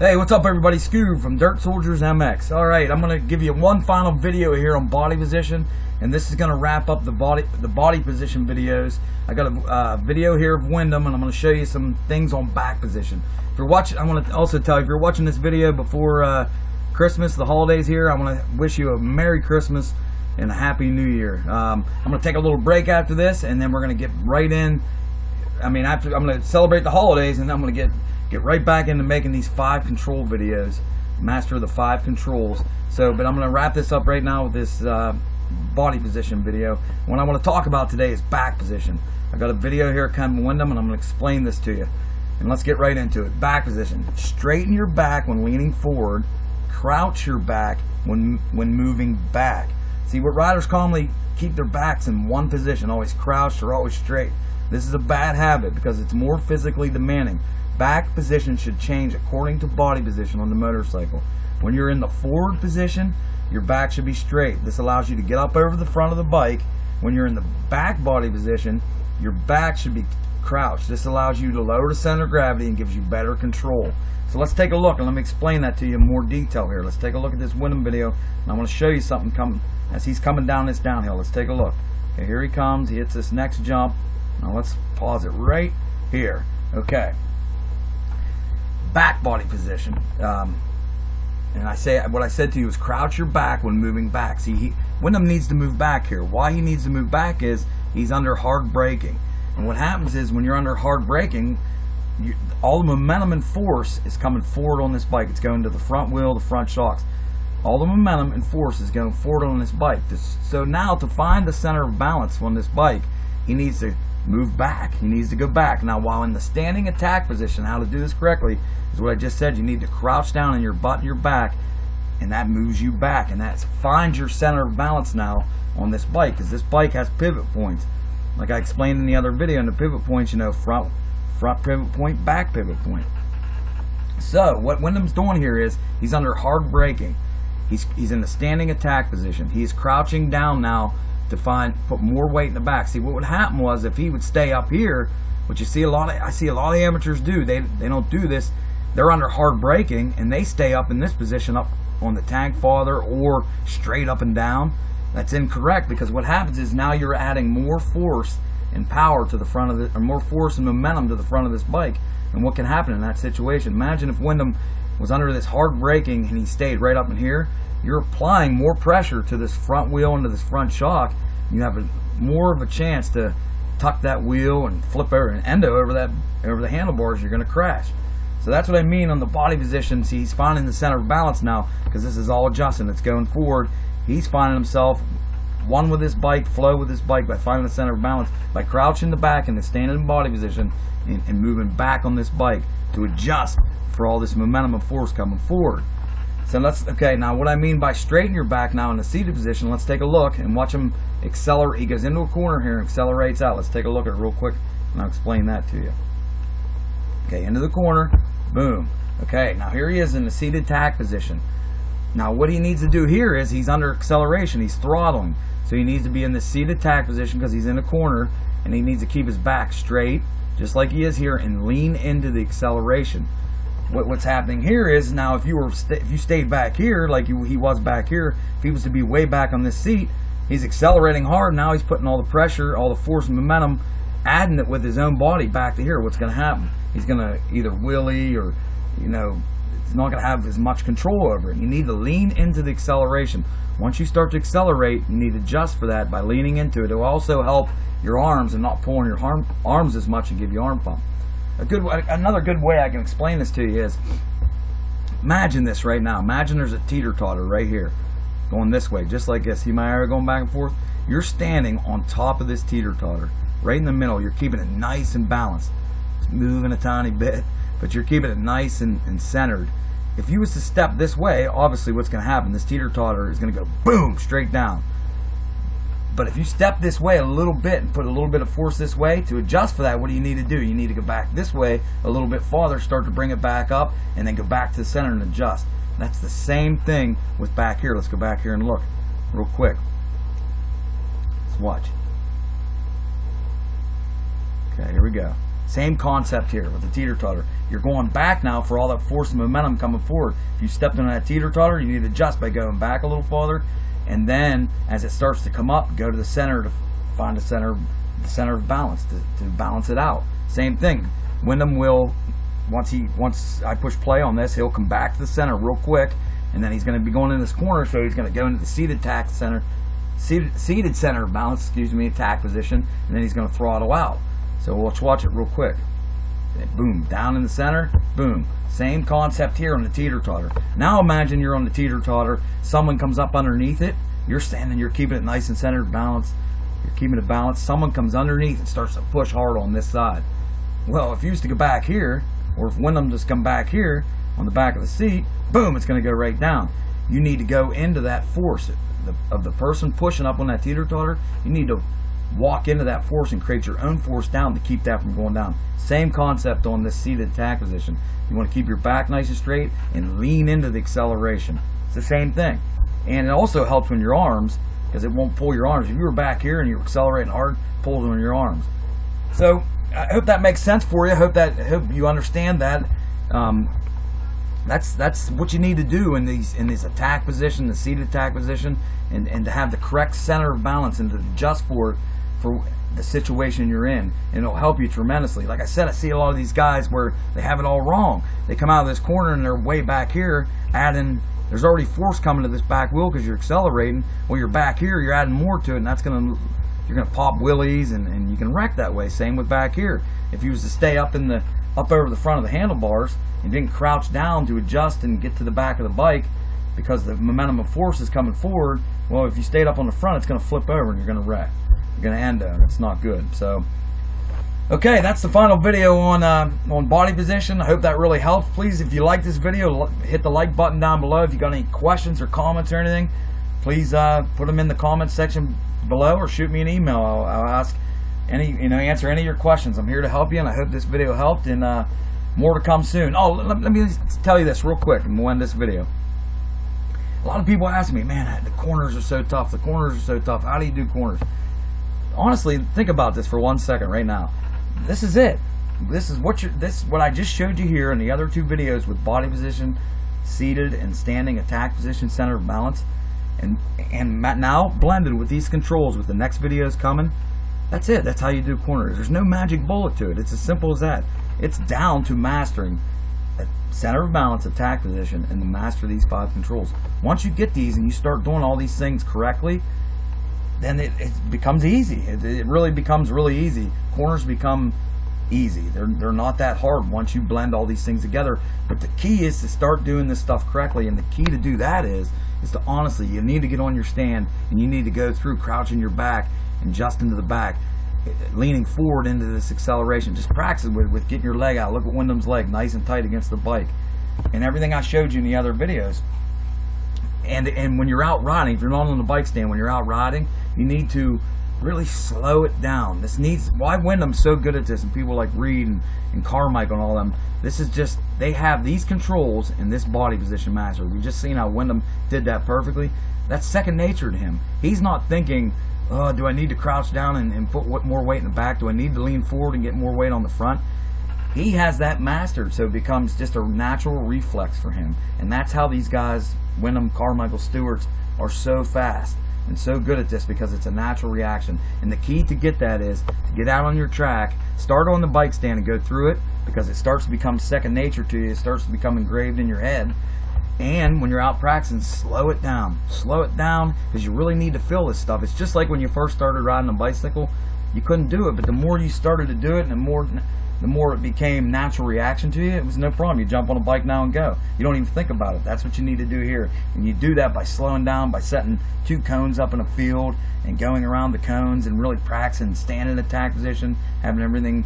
Hey, what's up everybody? Scoob from Dirt Soldiers MX. Alright, I'm going to give you one final video here on body position, and this is going to wrap up the body position videos. I got a video here of Wyndham, and I'm going to show you some things on back position. If you're watching, I want to also tell you, if you're watching this video before Christmas, the holidays here, I want to wish you a Merry Christmas and a Happy New Year. I'm going to take a little break after this, and then we're going to get right in. I'm going to celebrate the holidays, and then I'm going to get right back into making these 5 control videos, master the 5 controls. But I'm going to wrap this up right now with this body position video. What I want to talk about today is back position. I got a video here at Wyndham, and I'm going to explain this to you. And let's get right into it. Back position. Straighten your back when leaning forward. Crouch your back when moving back. See, what riders commonly keep their backs in one position, always crouched or always straight. This is a bad habit because it's more physically demanding. Back position should change according to body position on the motorcycle. When you're in the forward position, your back should be straight. This allows you to get up over the front of the bike. When you're in the back body position, your back should be crouched. This allows you to lower the center of gravity and gives you better control. So let's take a look, and let me explain that to you in more detail here. Let's take a look at this Wyndham video, and I want to show you something as he's coming down this downhill. Let's take a look. Okay, here he comes. He hits this next jump. Now let's pause it right here. Okay. Back body position. And what I said to you is crouch your back when moving back. See, Wyndham needs to move back here. Why he needs to move back is he's under hard braking. And what happens is when you're under hard braking, all the momentum and force is coming forward on this bike. It's going to the front wheel, the front shocks. All the momentum and force is going forward on this bike. So now to find the center of balance on this bike, he needs to move back. He needs to go back. Now, while in the standing attack position, how to do this correctly is what I just said. You need to crouch down in your butt and your back, and that moves you back, and that finds your center of balance now on this bike, because this bike has pivot points. Like I explained in the other video, in the pivot points, you know, front pivot point, back pivot point. So what Wyndham's doing here is he's under hard braking. He's in the standing attack position. He's crouching down now to put more weight in the back. See, what would happen was if he would stay up here, which I see a lot of amateurs do. They don't do this. They're under hard braking and they stay up in this position, up on the tank farther or straight up and down. That's incorrect, because what happens is now you're adding more force and power to the front of or more force and momentum to the front of this bike. And what can happen in that situation? Imagine if Wyndham was under this hard braking and he stayed right up in here. You're applying more pressure to this front wheel and to this front shock. You have more of a chance to tuck that wheel and flip over and end over the handlebars. You're going to crash. So that's what I mean on the body position. See, he's finding the center of balance now, because this is all adjusting. It's going forward. He's finding himself one with this bike, flow with this bike by finding the center of balance, by crouching the back in the standing body position and moving back on this bike to adjust for all this momentum and force coming forward. So okay, now what I mean by straighten your back now in the seated position, let's take a look and watch him accelerate. He goes into a corner here and accelerates out. Let's take a look at it real quick and I'll explain that to you. Okay, into the corner, boom. Okay, now here he is in the seated attack position. Now what he needs to do here is he's under acceleration, he's throttling. So he needs to be in the seated attack position because he's in a corner, and he needs to keep his back straight, just like he is here, and lean into the acceleration. What's happening here is now if you stayed back here like he was back here, if he was to be way back on this seat, he's accelerating hard. Now he's putting all the pressure, all the force and momentum, adding it with his own body back to here. What's going to happen? He's going to either wheelie or, you know, it's not going to have as much control over it. You need to lean into the acceleration. Once you start to accelerate, you need to adjust for that by leaning into it. It will also help your arms and not pulling your arms as much and give you arm pump. Another good way I can explain this to you is, imagine this right now. Imagine there's a teeter-totter right here going this way, just like this. See my arrow going back and forth? You're standing on top of this teeter-totter, right in the middle. You're keeping it nice and balanced. It's moving a tiny bit, but you're keeping it nice and centered. If you was to step this way, obviously what's going to happen, this teeter-totter is going to go boom, straight down. But if you step this way a little bit and put a little bit of force this way, to adjust for that, what do you need to do? You need to go back this way a little bit farther, start to bring it back up, and then go back to the center and adjust. That's the same thing with back here. Let's go back here and look real quick. Let's watch. Okay, here we go. Same concept here with the teeter-totter. you're going back now for all that force and momentum coming forward. If you stepped into that teeter-totter, you need to adjust by going back a little farther, and then as it starts to come up, go to the center to find the center of balance to balance it out. Same thing. Wyndham will, once I push play on this, he'll come back to the center real quick, and then he's going to be going in this corner, so he's going to go into the seated center of balance, attack position, and then he's going to throttle out. So let's watch it real quick. Boom, down in the center, boom. Same concept here on the teeter-totter. Now imagine you're on the teeter-totter, someone comes up underneath it, you're standing, you're keeping it nice and centered, balanced, you're keeping it balanced, someone comes underneath and starts to push hard on this side. Well, if you used to go back here, or if Wyndham just come back here on the back of the seat, boom, it's going to go right down. You need to go into that force of the person pushing up on that teeter-totter. You need to walk into that force and create your own force down to keep that from going down. Same concept on this seated attack position. You want to keep your back nice and straight and lean into the acceleration. It's the same thing. And it also helps when your arms, because it won't pull your arms. If you were back here and you're accelerating hard, it pulls on your arms. So I hope that makes sense for you. I hope you understand that. That's what you need to do in this attack position, the seated attack position, and to have the correct center of balance and to adjust for the situation you're in, and it'll help you tremendously. Like I said, I see a lot of these guys where they have it all wrong. They come out of this corner and they're way back here, there's already force coming to this back wheel because you're accelerating. Well, you're back here, you're adding more to it, and you're gonna pop wheelies and you can wreck that way. Same with back here. If you was to stay up over the front of the handlebars and didn't crouch down to adjust and get to the back of the bike because the momentum of force is coming forward, well, if you stayed up on the front, it's going to flip over and you're going to wreck. You're going to end up. It's not good. So, okay, that's the final video on body position. I hope that really helps. Please, if you like this video, hit the like button down below. If you got any questions or comments or anything, please put them in the comments section below or shoot me an email. I'll ask answer any of your questions. I'm here to help you, and I hope this video helped, and more to come soon. Oh, let me tell you this real quick, and we'll end this video. A lot of people ask me, man, the corners are so tough. The corners are so tough. How do you do corners? Honestly, think about this for 1 second right now. This is it. This is what I just showed you here in the other two videos with body position, seated and standing, attack position, center of balance, and now blended with these controls with the next videos coming. That's it. That's how you do corners. There's no magic bullet to it. It's as simple as that. It's down to mastering a center of balance, attack position, and to master these 5 controls. Once you get these and you start doing all these things correctly, then it becomes easy. It really becomes really easy. Corners become easy. They're not that hard once you blend all these things together. But the key is to start doing this stuff correctly, and the key to do that is to honestly, you need to get on your stand and you need to go through crouching your back and just into the back, leaning forward into this acceleration. Just practice with getting your leg out. Look at Wyndham's leg, nice and tight against the bike, and everything I showed you in the other videos. And when you're out riding, if you're not on the bike stand, when you're out riding, you need to really slow it down. Why Wyndham's so good at this, and people like Reed and Carmichael and all them, this is just, they have these controls in this body position master. We just seen how Wyndham did that perfectly. That's second nature to him. He's not thinking, oh, do I need to crouch down and put more weight in the back? Do I need to lean forward and get more weight on the front? He has that mastered, so it becomes just a natural reflex for him. And that's how these guys, Wyndham, Carmichael, Stewart's, are so fast and so good at this, because it's a natural reaction. And the key to get that is to get out on your track, start on the bike stand and go through it, because it starts to become second nature to you. It starts to become engraved in your head. And when you're out practicing, slow it down. Slow it down, because you really need to feel this stuff. It's just like when you first started riding a bicycle, you couldn't do it, but the more you started to do it, and the more it became natural reaction to you, it was no problem. You jump on a bike now and go. You don't even think about it. That's what you need to do here. And you do that by slowing down, by setting 2 cones up in a field and going around the cones and really practicing, standing in attack position, having everything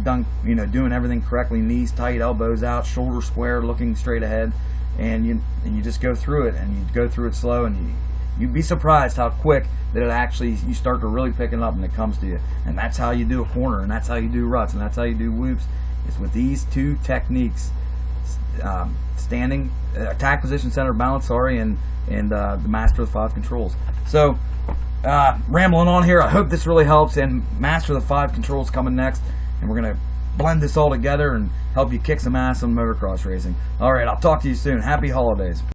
done, doing everything correctly, knees tight, elbows out, shoulders square, looking straight ahead. And you just go through it, and you go through it slow, and you'd be surprised how quick that you start to really pick it up when it comes to you. And that's how you do a corner, and that's how you do ruts, and that's how you do whoops. It's with these 2 techniques: standing, attack position, center balance, and the master of the 5 controls. So rambling on here, I hope this really helps. And master of the 5 controls coming next, and we're gonna blend this all together and help you kick some ass on motocross racing. All right, I'll talk to you soon. Happy holidays.